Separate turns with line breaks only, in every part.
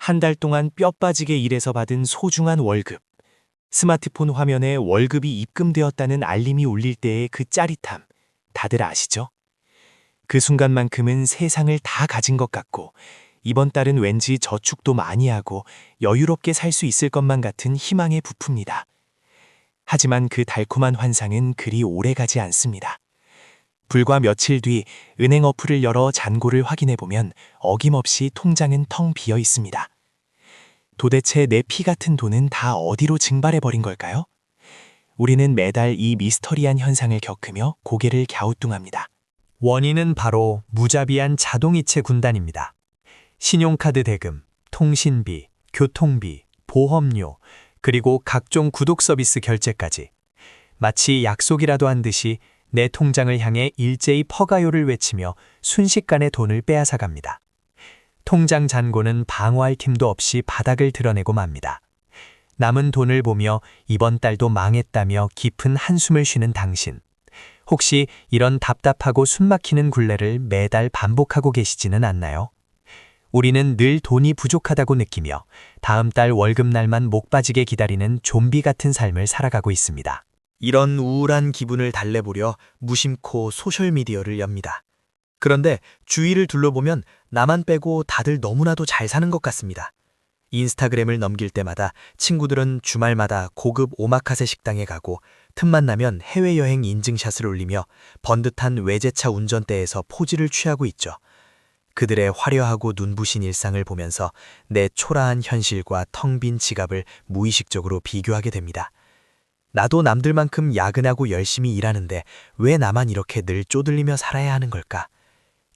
한 달 동안 뼈 빠지게 일해서 받은 소중한 월급. 스마트폰 화면에 월급이 입금되었다는 알림이 울릴 때의 그 짜릿함. 다들 아시죠? 그 순간만큼은 세상을 다 가진 것 같고, 이번 달은 왠지 저축도 많이 하고 여유롭게 살 수 있을 것만 같은 희망에 부풉니다. 하지만 그 달콤한 환상은 그리 오래가지 않습니다. 불과 며칠 뒤 은행 어플을 열어 잔고를 확인해보면 어김없이 통장은 텅 비어 있습니다. 도대체 내 피 같은 돈은 다 어디로 증발해버린 걸까요? 우리는 매달 이 미스터리한 현상을 겪으며 고개를 갸우뚱합니다.
원인은 바로 무자비한 자동이체 군단입니다. 신용카드 대금, 통신비, 교통비, 보험료, 그리고 각종 구독 서비스 결제까지 마치 약속이라도 한 듯이 내 통장을 향해 일제히 퍼가요를 외치며 순식간에 돈을 빼앗아갑니다. 통장 잔고는 방어할 틈도 없이 바닥을 드러내고 맙니다. 남은 돈을 보며 이번 달도 망했다며 깊은 한숨을 쉬는 당신. 혹시 이런 답답하고 숨막히는 굴레를 매달 반복하고 계시지는 않나요? 우리는 늘 돈이 부족하다고 느끼며 다음 달 월급날만 목 빠지게 기다리는 좀비 같은 삶을 살아가고 있습니다.
이런 우울한 기분을 달래보려 무심코 소셜미디어를 엽니다. 그런데 주위를 둘러보면 나만 빼고 다들 너무나도 잘 사는 것 같습니다. 인스타그램을 넘길 때마다 친구들은 주말마다 고급 오마카세 식당에 가고 틈만 나면 해외여행 인증샷을 올리며 번듯한 외제차 운전대에서 포즈를 취하고 있죠. 그들의 화려하고 눈부신 일상을 보면서 내 초라한 현실과 텅 빈 지갑을 무의식적으로 비교하게 됩니다. 나도 남들만큼 야근하고 열심히 일하는데 왜 나만 이렇게 늘 쪼들리며 살아야 하는 걸까?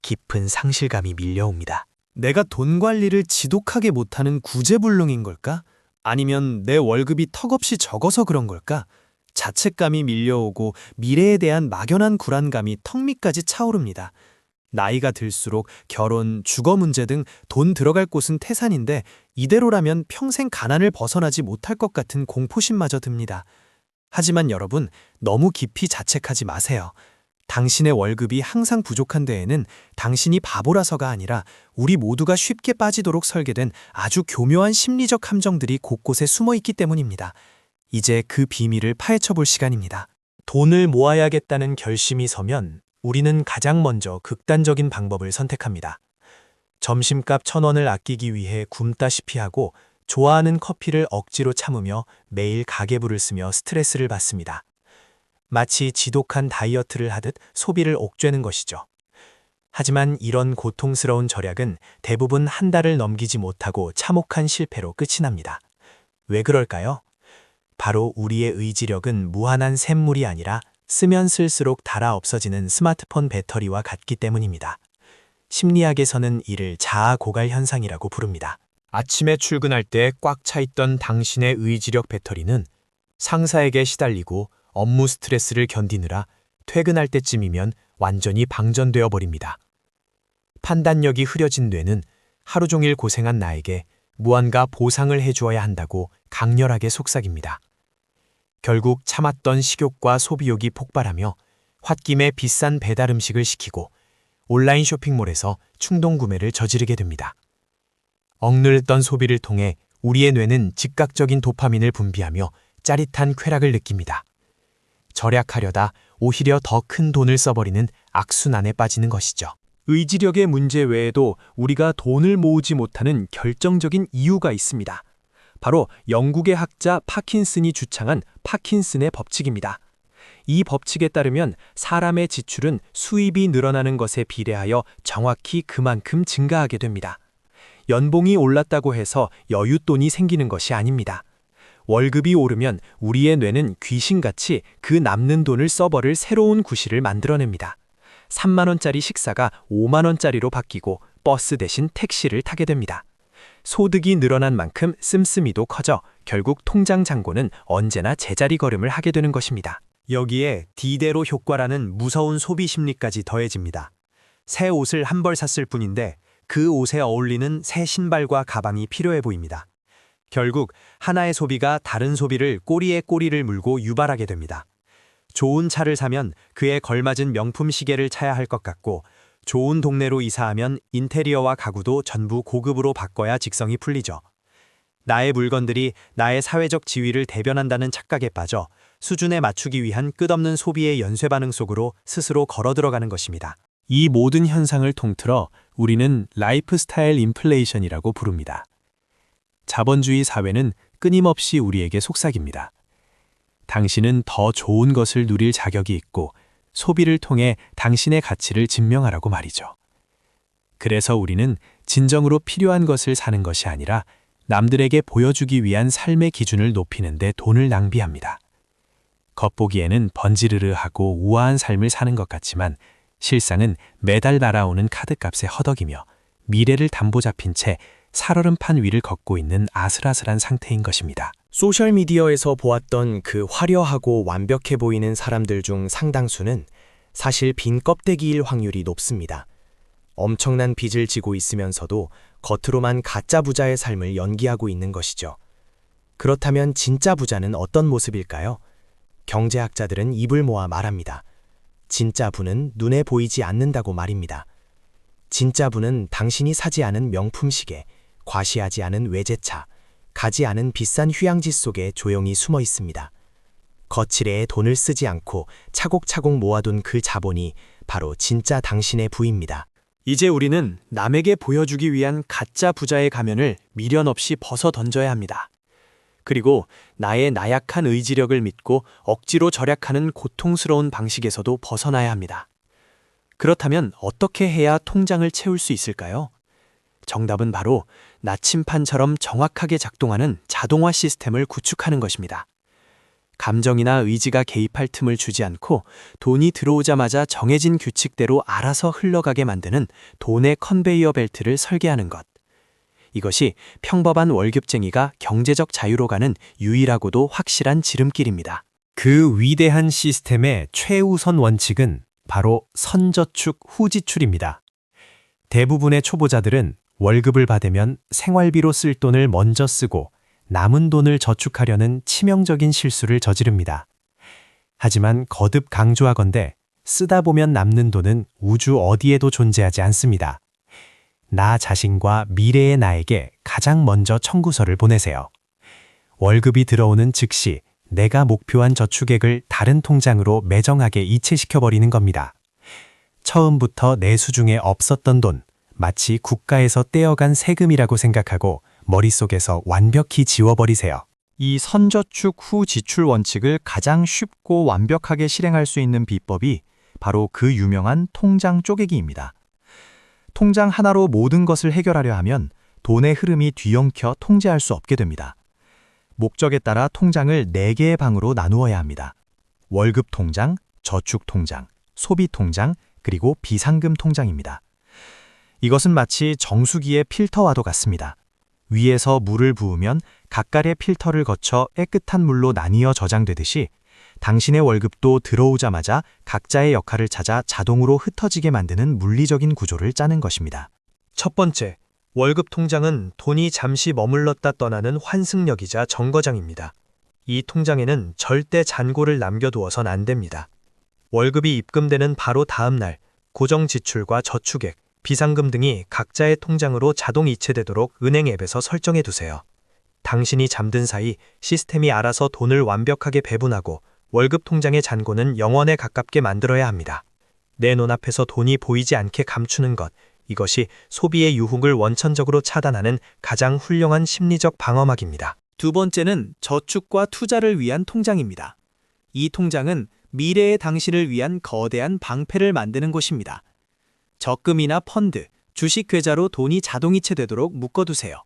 깊은 상실감이 밀려옵니다.
내가 돈 관리를 지독하게 못하는 구제불능인 걸까? 아니면 내 월급이 턱없이 적어서 그런 걸까? 자책감이 밀려오고 미래에 대한 막연한 불안감이 턱 밑까지 차오릅니다. 나이가 들수록 결혼, 주거 문제 등 돈 들어갈 곳은 태산인데 이대로라면 평생 가난을 벗어나지 못할 것 같은 공포심마저 듭니다. 하지만 여러분, 너무 깊이 자책하지 마세요. 당신의 월급이 항상 부족한 데에는 당신이 바보라서가 아니라 우리 모두가 쉽게 빠지도록 설계된 아주 교묘한 심리적 함정들이 곳곳에 숨어 있기 때문입니다. 이제 그 비밀을 파헤쳐 볼 시간입니다.
돈을 모아야겠다는 결심이 서면 우리는 가장 먼저 극단적인 방법을 선택합니다. 점심값 1,000원을 아끼기 위해 굶다시피 하고 좋아하는 커피를 억지로 참으며 매일 가계부를 쓰며 스트레스를 받습니다. 마치 지독한 다이어트를 하듯 소비를 옥죄는 것이죠. 하지만 이런 고통스러운 절약은 대부분 한 달을 넘기지 못하고 참혹한 실패로 끝이 납니다. 왜 그럴까요? 바로 우리의 의지력은 무한한 샘물이 아니라 쓰면 쓸수록 닳아 없어지는 스마트폰 배터리와 같기 때문입니다. 심리학에서는 이를 자아 고갈 현상이라고 부릅니다.
아침에 출근할 때 꽉 차 있던 당신의 의지력 배터리는 상사에게 시달리고 업무 스트레스를 견디느라 퇴근할 때쯤이면 완전히 방전되어 버립니다. 판단력이 흐려진 뇌는 하루 종일 고생한 나에게 무언가 보상을 해주어야 한다고 강렬하게 속삭입니다. 결국 참았던 식욕과 소비욕이 폭발하며 홧김에 비싼 배달 음식을 시키고 온라인 쇼핑몰에서 충동 구매를 저지르게 됩니다. 억눌렀던 소비를 통해 우리의 뇌는 즉각적인 도파민을 분비하며 짜릿한 쾌락을 느낍니다. 절약하려다 오히려 더 큰 돈을 써버리는 악순환에 빠지는 것이죠.
의지력의 문제 외에도 우리가 돈을 모으지 못하는 결정적인 이유가 있습니다. 바로 영국의 학자 파킨슨이 주창한 파킨슨의 법칙입니다. 이 법칙에 따르면 사람의 지출은 수입이 늘어나는 것에 비례하여 정확히 그만큼 증가하게 됩니다. 연봉이 올랐다고 해서 여윳돈이 생기는 것이 아닙니다. 월급이 오르면 우리의 뇌는 귀신같이 그 남는 돈을 써버릴 새로운 구실을 만들어냅니다. 3만 원짜리 식사가 5만 원짜리로 바뀌고 버스 대신 택시를 타게 됩니다. 소득이 늘어난 만큼 씀씀이도 커져 결국 통장 잔고는 언제나 제자리 걸음을 하게 되는 것입니다.
여기에 디대로 효과라는 무서운 소비 심리까지 더해집니다. 새 옷을 한 벌 샀을 뿐인데 그 옷에 어울리는 새 신발과 가방이 필요해 보입니다. 결국 하나의 소비가 다른 소비를 꼬리에 꼬리를 물고 유발하게 됩니다. 좋은 차를 사면 그에 걸맞은 명품 시계를 차야 할 것 같고
좋은 동네로 이사하면 인테리어와 가구도 전부 고급으로 바꿔야 직성이 풀리죠. 나의 물건들이 나의 사회적 지위를 대변한다는 착각에 빠져 수준에 맞추기 위한 끝없는 소비의 연쇄 반응 속으로 스스로 걸어 들어가는 것입니다.
이 모든 현상을 통틀어 우리는 라이프스타일 인플레이션이라고 부릅니다. 자본주의 사회는 끊임없이 우리에게 속삭입니다. 당신은 더 좋은 것을 누릴 자격이 있고 소비를 통해 당신의 가치를 증명하라고 말이죠. 그래서 우리는 진정으로 필요한 것을 사는 것이 아니라 남들에게 보여주기 위한 삶의 기준을 높이는 데 돈을 낭비합니다. 겉보기에는 번지르르하고 우아한 삶을 사는 것 같지만 실상은 매달 날아오는 카드값에 허덕이며 미래를 담보 잡힌 채 살얼음판 위를 걷고 있는 아슬아슬한 상태인 것입니다.
소셜미디어에서 보았던 그 화려하고 완벽해 보이는 사람들 중 상당수는 사실 빈 껍데기일 확률이 높습니다. 엄청난 빚을 지고 있으면서도 겉으로만 가짜 부자의 삶을 연기하고 있는 것이죠. 그렇다면 진짜 부자는 어떤 모습일까요? 경제학자들은 입을 모아 말합니다. 진짜 부는 눈에 보이지 않는다고 말입니다. 진짜 부는 당신이 사지 않은 명품 시계, 과시하지 않은 외제차, 가지 않은 비싼 휴양지 속에 조용히 숨어 있습니다. 거칠애에 돈을 쓰지 않고 차곡차곡 모아둔 그 자본이 바로 진짜 당신의 부입니다.
이제 우리는 남에게 보여주기 위한 가짜 부자의 가면을 미련 없이 벗어 던져야 합니다. 그리고 나의 나약한 의지력을 믿고 억지로 절약하는 고통스러운 방식에서도 벗어나야 합니다. 그렇다면 어떻게 해야 통장을 채울 수 있을까요? 정답은 바로 나침판처럼 정확하게 작동하는 자동화 시스템을 구축하는 것입니다. 감정이나 의지가 개입할 틈을 주지 않고 돈이 들어오자마자 정해진 규칙대로 알아서 흘러가게 만드는 돈의 컨베이어 벨트를 설계하는 것. 이것이 평범한 월급쟁이가 경제적 자유로 가는 유일하고도 확실한 지름길입니다.
그 위대한 시스템의 최우선 원칙은 바로 선저축 후지출입니다. 대부분의 초보자들은 월급을 받으면 생활비로 쓸 돈을 먼저 쓰고 남은 돈을 저축하려는 치명적인 실수를 저지릅니다. 하지만 거듭 강조하건대 쓰다 보면 남는 돈은 우주 어디에도 존재하지 않습니다. 나 자신과 미래의 나에게 가장 먼저 청구서를 보내세요. 월급이 들어오는 즉시 내가 목표한 저축액을 다른 통장으로 매정하게 이체시켜버리는 겁니다. 처음부터 내수 중에 없었던 돈, 마치 국가에서 떼어간 세금이라고 생각하고 머릿속에서 완벽히 지워버리세요.
이 선저축 후 지출 원칙을 가장 쉽고 완벽하게 실행할 수 있는 비법이 바로 그 유명한 통장 쪼개기입니다. 통장 하나로 모든 것을 해결하려 하면 돈의 흐름이 뒤엉켜 통제할 수 없게 됩니다. 목적에 따라 통장을 4개의 방으로 나누어야 합니다. 월급 통장, 저축 통장, 소비 통장, 그리고 비상금 통장입니다. 이것은 마치 정수기의 필터와도 같습니다. 위에서 물을 부으면 각각의 필터를 거쳐 깨끗한 물로 나뉘어 저장되듯이 당신의 월급도 들어오자마자 각자의 역할을 찾아 자동으로 흩어지게 만드는 물리적인 구조를 짜는 것입니다.
첫 번째, 월급 통장은 돈이 잠시 머물렀다 떠나는 환승역이자 정거장입니다. 이 통장에는 절대 잔고를 남겨두어선 안 됩니다. 월급이 입금되는 바로 다음 날, 고정 지출과 저축액, 비상금 등이 각자의 통장으로 자동 이체되도록 은행 앱에서 설정해 두세요. 당신이 잠든 사이 시스템이 알아서 돈을 완벽하게 배분하고 월급 통장의 잔고는 영원에 가깝게 만들어야 합니다. 내 눈앞에서 돈이 보이지 않게 감추는 것, 이것이 소비의 유혹을 원천적으로 차단하는 가장 훌륭한 심리적 방어막입니다.
두 번째는 저축과 투자를 위한 통장입니다. 이 통장은 미래의 당신을 위한 거대한 방패를 만드는 곳입니다. 적금이나 펀드, 주식 계좌로 돈이 자동이체되도록 묶어두세요.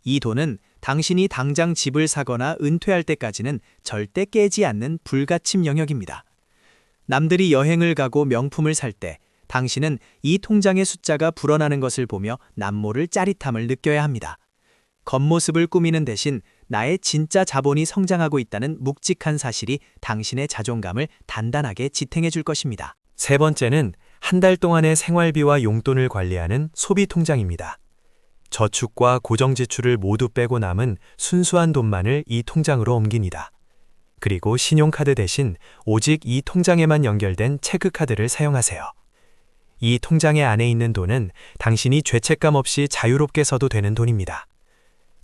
이 돈은 당신이 당장 집을 사거나 은퇴할 때까지는 절대 깨지 않는 불가침 영역입니다. 남들이 여행을 가고 명품을 살 때 당신은 이 통장의 숫자가 불어나는 것을 보며 남모를 짜릿함을 느껴야 합니다. 겉모습을 꾸미는 대신 나의 진짜 자본이 성장하고 있다는 묵직한 사실이 당신의 자존감을 단단하게 지탱해 줄 것입니다.
세 번째는 한 달 동안의 생활비와 용돈을 관리하는 소비 통장입니다. 저축과 고정 지출을 모두 빼고 남은 순수한 돈만을 이 통장으로 옮깁니다. 그리고 신용카드 대신 오직 이 통장에만 연결된 체크카드를 사용하세요.
이 통장의 안에 있는 돈은 당신이 죄책감 없이 자유롭게 써도 되는 돈입니다.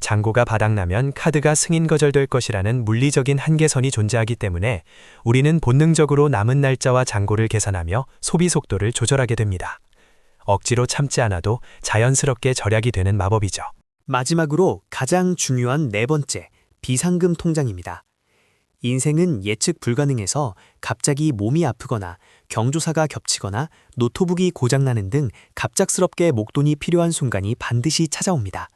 잔고가 바닥나면 카드가 승인 거절될 것이라는 물리적인 한계선이 존재하기 때문에 우리는 본능적으로 남은 날짜와 잔고를 계산하며 소비 속도를 조절하게 됩니다. 억지로 참지 않아도 자연스럽게 절약이 되는 마법이죠.
마지막으로 가장 중요한 네 번째, 비상금 통장입니다. 인생은 예측 불가능해서 갑자기 몸이 아프거나 경조사가 겹치거나 노트북이 고장나는 등 갑작스럽게 목돈이 필요한 순간이 반드시 찾아옵니다.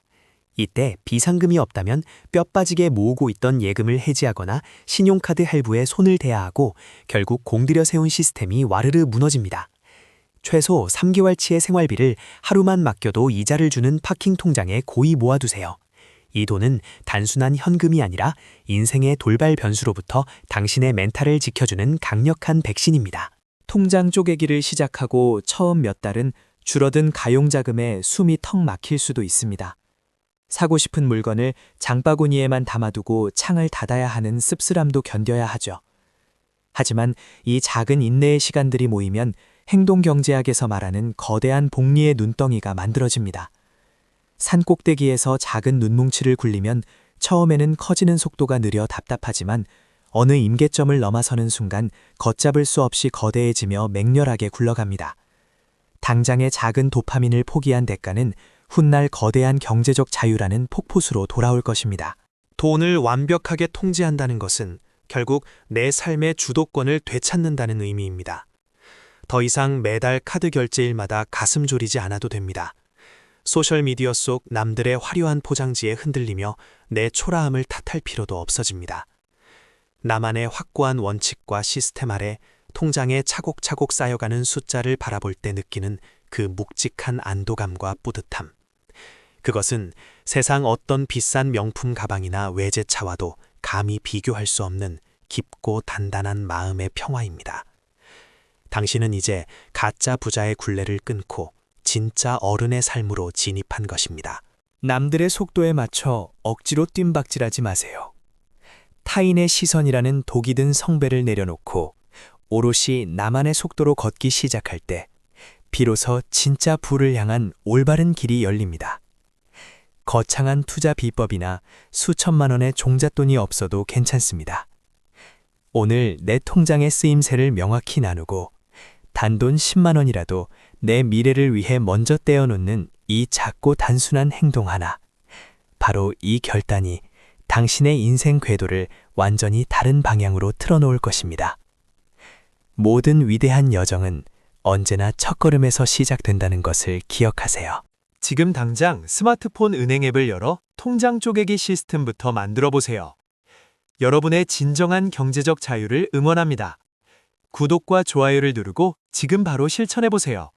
이때 비상금이 없다면 뼈 빠지게 모으고 있던 예금을 해지하거나 신용카드 할부에 손을 대야 하고 결국 공들여 세운 시스템이 와르르 무너집니다. 최소 3개월치의 생활비를 하루만 맡겨도 이자를 주는 파킹 통장에 고이 모아두세요. 이 돈은 단순한 현금이 아니라 인생의 돌발 변수로부터 당신의 멘탈을 지켜주는 강력한 백신입니다.
통장 쪼개기를 시작하고 처음 몇 달은 줄어든 가용자금에 숨이 턱 막힐 수도 있습니다. 사고 싶은 물건을 장바구니에만 담아두고 창을 닫아야 하는 씁쓸함도 견뎌야 하죠. 하지만 이 작은 인내의 시간들이 모이면 행동경제학에서 말하는 거대한 복리의 눈덩이가 만들어집니다. 산 꼭대기에서 작은 눈뭉치를 굴리면 처음에는 커지는 속도가 느려 답답하지만 어느 임계점을 넘어서는 순간 걷잡을 수 없이 거대해지며 맹렬하게 굴러갑니다. 당장의 작은 도파민을 포기한 대가는 훗날 거대한 경제적 자유라는 폭포수로 돌아올 것입니다.
돈을 완벽하게 통제한다는 것은 결국 내 삶의 주도권을 되찾는다는 의미입니다. 더 이상 매달 카드 결제일마다 가슴 졸이지 않아도 됩니다. 소셜미디어 속 남들의 화려한 포장지에 흔들리며 내 초라함을 탓할 필요도 없어집니다. 나만의 확고한 원칙과 시스템 아래 통장에 차곡차곡 쌓여가는 숫자를 바라볼 때 느끼는 그 묵직한 안도감과 뿌듯함. 그것은 세상 어떤 비싼 명품 가방이나 외제차와도 감히 비교할 수 없는 깊고 단단한 마음의 평화입니다. 당신은 이제 가짜 부자의 굴레를 끊고 진짜 어른의 삶으로 진입한 것입니다.
남들의 속도에 맞춰 억지로 뜀박질하지 마세요. 타인의 시선이라는 독이 든 성배를 내려놓고 오롯이 나만의 속도로 걷기 시작할 때 비로소 진짜 부를 향한 올바른 길이 열립니다. 거창한 투자 비법이나 수천만 원의 종잣돈이 없어도 괜찮습니다. 오늘 내 통장의 쓰임새를 명확히 나누고 단돈 10만 원이라도 내 미래를 위해 먼저 떼어놓는 이 작고 단순한 행동 하나. 바로 이 결단이 당신의 인생 궤도를 완전히 다른 방향으로 틀어놓을 것입니다. 모든 위대한 여정은 언제나 첫걸음에서 시작된다는 것을 기억하세요.
지금 당장 스마트폰 은행 앱을 열어 통장 쪼개기 시스템부터 만들어 보세요. 여러분의 진정한 경제적 자유를 응원합니다. 구독과 좋아요를 누르고 지금 바로 실천해 보세요.